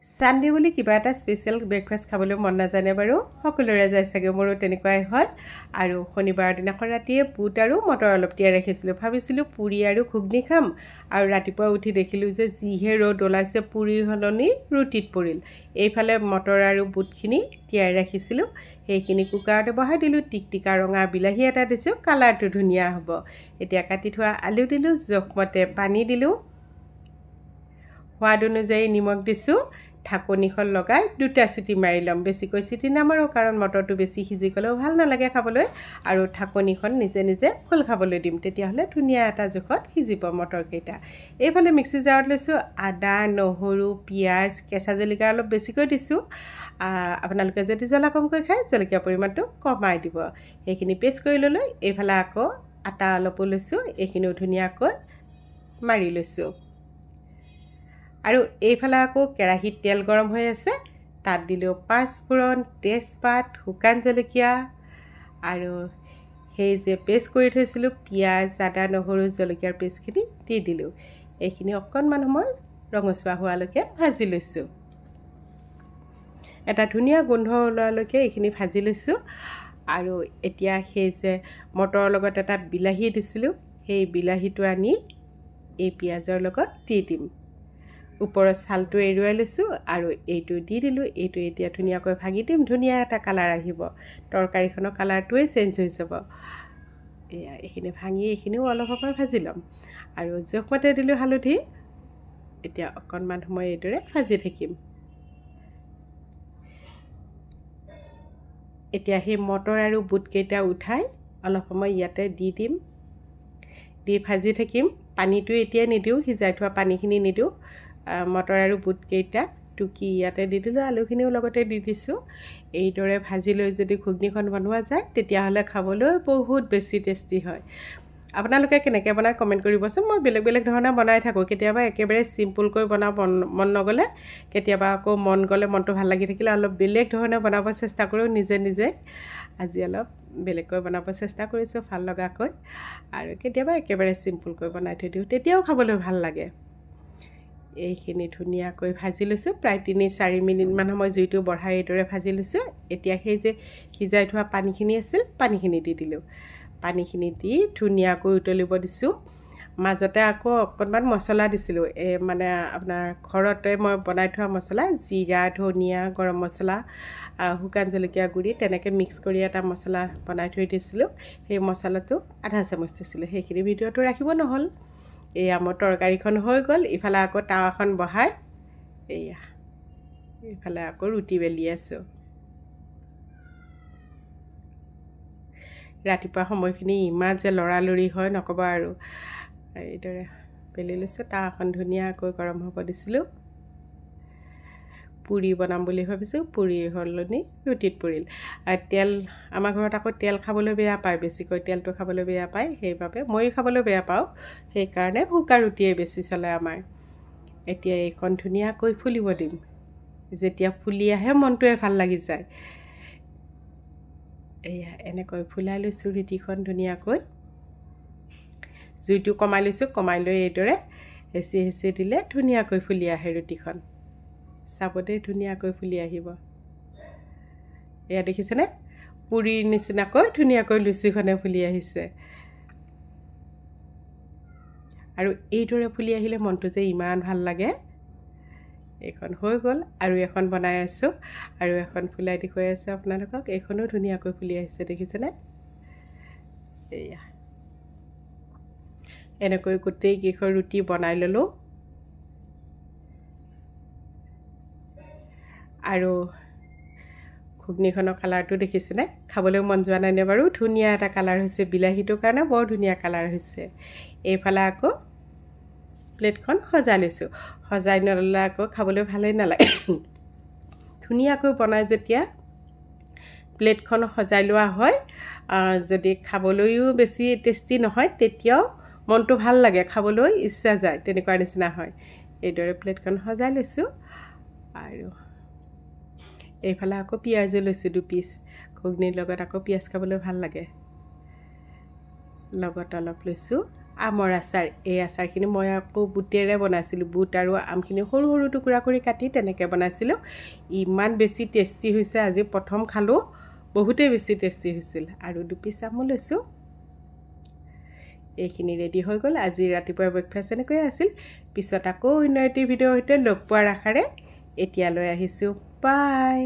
Sunday বুলি কিবা এটা স্পেশাল ব্ৰেকফাষ্ট খাবলৈ মন নাজানে বাৰু সকলোৰে যায় চাগে মোৰো তেনেকুৱাই হয় আৰু শনিবাৰ দিনাখন ৰাতিয়ে বুট আৰু মটৰ অলপ তিয়াই ৰাখিছিলোঁ ভাবিছিলোঁ পুৰি আৰু ঘুগনি খাম আৰু ৰাতিপুৱা উঠি দেখিলোঁ যে যিহে ৰ'দ ওলাইছে পুৰিৰ সলনি ৰুটিত পৰিল এইফালে মটৰ আৰু বুটখিনি তিয়াই ৰাখিছিলোঁ সেইখিনি কুকাৰতে বহাই দিলোঁ টিকটিকা ৰঙা বিলাহী এটা দিছোঁ কালাৰটো ধুনীয়া হ'ব এতিয়া কাটি থোৱা আলু দিলোঁ জোখমতে পানী দিলোঁ সোৱাদ অনুযায়ী নিমখ দিছোঁ ঢাকনিখন লগাই দুটা চিটি মাৰি লম বেছিকৈ চিটি নামাৰো কাৰণ মটৰটো বেছি সিজি গলেও ভাল নালাগে খাবলৈ আৰু ঢাকনিখন নিজে নিজে খোল খাবলৈ দিম তেতিয়াহলে ধুনীয়া এটা জোখত সিজিব মটৰ কেইটা এইফালে মিক্সি জাৰত লৈছো আদা নহৰু পিয়াজ কেঁচা জলকীয়া অলপ বেছিকৈ দিছো আপোনালোকে যদি জ্বলা কমকৈ খায় জলকীয়া পৰিমাণটো কমাই দিব এইখিনি পেষ্ট কৰি ললৈ এইফালে আকৌ আটা অলপ লৈছো এইখিনিও ধুনীয়াকৈ মাৰি লৈছো আৰু এইফালে আকৌ কেৰাহীত তেল গৰম হৈ আছে তাত দিলোঁ পাঁচফোৰণ তেজপাত শুকান জলকীয়া আৰু সেই যে পেষ্ট কৰি থৈছিলোঁ পিয়াজ আদা নহৰু জলকীয়াৰ পেষ্টখিনি দি দিলোঁ এইখিনি অকণমান সময় ৰঙচুৱা হোৱালৈকে ভাজি লৈছোঁ এটা ধুনীয়া গোন্ধ ওলোৱালৈকে এইখিনি ভাজি লৈছোঁ আৰু এতিয়া সেই যে মটৰৰ লগত এটা বিলাহী দিছিলোঁ সেই বিলাহীটো আনি এই পিয়াজৰ লগত দি দিম ওপৰৰ ছালটো এৰুৱাই লৈছো আৰু এইটো দি দিলোঁ এইটো এতিয়া ধুনীয়াকৈ ভাগি দিম ধুনীয়া এটা কালাৰ আহিব তৰকাৰীখনৰ কালাৰটোৱে চেঞ্জ হৈ যাব এয়া এইখিনি ভাঙি এইখিনিও অলপ সময় ভাজি ল'ম আৰু জোখমতে দিলোঁ হালধি এতিয়া অকণমান সময় এইদৰে ভাজি থাকিম এতিয়া সেই মটৰ আৰু বুট কেইটা উঠাই অলপ সময় ইয়াতে দি দিম দি ভাজি থাকিম পানীটো এতিয়া নিদিওঁ সিজাই থোৱা পানীখিনি নিদিওঁ মটৰ আৰু বুট কেইটা টুকি ইয়াতে দি দিলোঁ আলুখিনিও লগতে দি দিছোঁ এইদৰে ভাজি লৈ যদি ঘুগনিখন বনোৱা যায় তেতিয়াহ'লে খাবলৈ বহুত বেছি টেষ্টি হয় আপোনালোকে কেনেকৈ বনায় কমেণ্ট কৰিবচোন মই বেলেগ বেলেগ ধৰণে বনাই থাকোঁ কেতিয়াবা একেবাৰে চিম্পুলকৈ বনাব মন নগ'লে কেতিয়াবা আকৌ মন গ'লে মনটো ভাল লাগি থাকিলে অলপ বেলেগ ধৰণে বনাব চেষ্টা কৰোঁ নিজে নিজে আজি অলপ বেলেগকৈ বনাব চেষ্টা কৰিছোঁ ভাল লগাকৈ আৰু কেতিয়াবা একেবাৰে চিম্পুলকৈ বনাই থৈ দিওঁ তেতিয়াও খাবলৈ ভাল লাগে এইখিনি ধুনীয়াকৈ ভাজি লৈছোঁ প্ৰায় 3-4 মিনিটমান সময় জুইটো বঢ়াই এইদৰে ভাজি লৈছোঁ এতিয়া সেই যে সিজাই থোৱা পানীখিনি আছিল পানীখিনি দি দিলোঁ পানীখিনি দি ধুনীয়াকৈ উতলিব দিছোঁ মাজতে আকৌ অকণমান মছলা দিছিলোঁ মানে আপোনাৰ ঘৰতে মই বনাই থোৱা মছলা জিৰা ধনিয়া গৰম মছলা শুকান জলকীয়া গুড়ি তেনেকৈ মিক্স কৰি এটা মছলা বনাই থৈ দিছিলোঁ সেই মছলাটো আধা চামুচ দিছিলোঁ সেইখিনি ভিডিঅ'টো ৰাখিব নহ'ল এয়া মোৰ তৰকাৰীখন হৈ গ'ল ইফালে আকৌ তাৱাখন বহাই এয়া ইফালে আকৌ ৰুটি বেলি আছোঁ ৰাতিপুৱা সময়খিনি ইমান যে লৰালৰি হয় নকবা আৰু এইদৰে বেলি লৈছোঁ তাৱাখন ধুনীয়াকৈ গৰম হ'ব দিছিলোঁ পুৰি বনাম বুলি ভাবিছোঁ পুৰি হলনি ৰুটিত পৰিল তেল আমাৰ ঘৰত আকৌ তেল খাবলৈ বেয়া পায় বেছিকৈ তেলটো খাবলৈ বেয়া পায় সেইবাবে মই খাবলৈ বেয়া পাওঁ সেইকাৰণে শুকান ৰুটিয়ে বেছি চলে আমাৰ এতিয়া এইখন ধুনীয়াকৈ ফুলিব দিম যেতিয়া ফুলি আহে মনটোৱে ভাল লাগি যায় এয়া এনেকৈ ফুলাই লৈছোঁ ৰুটিখন ধুনীয়াকৈ জুইটো কমাই লৈছোঁ কমাই লৈ এইদৰে হেঁচি হেঁচি দিলে ধুনীয়াকৈ ফুলি আহে ৰুটিখন চাবতে ধুনীয়াকৈ ফুলি আহিব এয়া দেখিছেনে পুৰিৰ নিচিনাকৈ ধুনীয়াকৈ লুচিখনে ফুলি আহিছে আৰু এইদৰে ফুলি আহিলে মনটো যে ইমান ভাল লাগে এইখন হৈ গ'ল আৰু এখন বনাই আছোঁ আৰু এখন ফুলাই দেখুৱাই আছোঁ আপোনালোকক এইখনো ধুনীয়াকৈ ফুলি আহিছে দেখিছেনে এয়া এনেকৈ গোটেই কেইখন ৰুটি বনাই ল'লোঁ আৰু ঘুগনিখনৰ কালাৰটো দেখিছেনে খাবলৈ মন যোৱা নাই নে বাৰু ধুনীয়া এটা কালাৰ হৈছে বিলাহীটোৰ কাৰণে বৰ ধুনীয়া কালাৰ হৈছে এইফালে আকৌ প্লেটখন সজাই লৈছোঁ সজাই নল'লে আকৌ খাবলৈ ভালেই নালাগে ধুনীয়াকৈ বনাই যেতিয়া প্লেটখন সজাই লোৱা হয় যদি খাবলৈও বেছি টেষ্টি নহয় তেতিয়াও মনটো ভাল লাগে খাবলৈ ইচ্ছা যায় তেনেকুৱা নিচিনা হয় এইদৰে প্লেটখন সজাই লৈছোঁ আৰু এইফালে আকৌ পিয়াজো লৈছোঁ 2 পিচ ঘুগনিৰ লগত আকৌ পিয়াজ খাবলৈ ভাল লাগে লগত অলপ লৈছোঁ আমৰ আচাৰ এই আচাৰখিনি মই আকৌ বুটেৰে বনাইছিলোঁ বুট আৰু আমখিনি সৰু সৰু টুকুৰা কৰি কাটি তেনেকৈ বনাইছিলোঁ ইমান বেছি টেষ্টি হৈছে আজি প্ৰথম খালোঁ বহুতেই বেছি টেষ্টি হৈছিল আৰু 2 পিচ আমো লৈছোঁ এইখিনি ৰেডি হৈ গ'ল আজি ৰাতিপুৱা ব্ৰেকফাষ্ট এনেকৈ আছিল পিছত আকৌ অন্য এটি ভিডিঅ'ৰ সৈতে লগ পোৱাৰ আশাৰে এতিয়ালৈ আহিছোঁ বাই